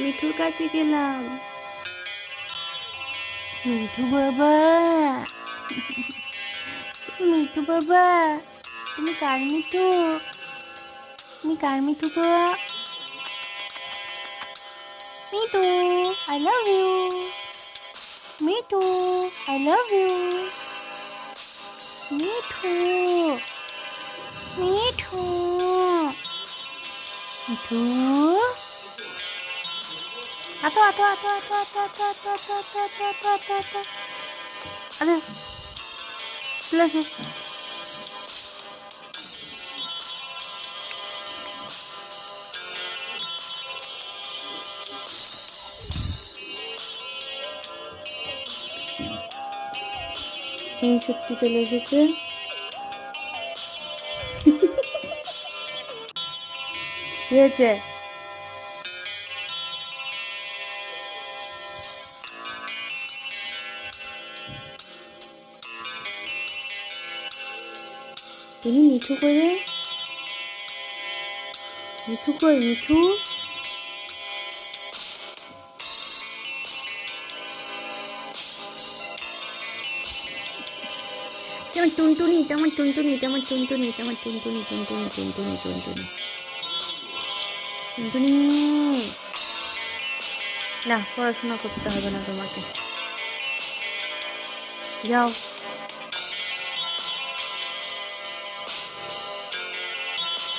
মিঠুর কাছে গেলাম। মিঠু বাবা, মিঠু বাবা, তুমি কার মিঠু? তুমি কার মিঠু গো? Mithu, I love you. Mithu, I love you. Mithu, Mithu, Mithu. আতো আতো আতো আতো আতো আতো আতো আতো আতো আতো আতো আতো। আরে চলে আসো। হিংসুটকি চলে এসেছে। কি হয়েছে? তুমি মিঠু করে, মিঠু কই মিঠু? তেমন টুনটুনি, তেমন টুনটুনি, তেমন টুনটুনি, তেমন টুনটুনি, টুনটুনি, টুনটুনি, টুনটুনি, টুনটুনি। না, পড়াশোনা করতে হবে না তোমাকে, যাও।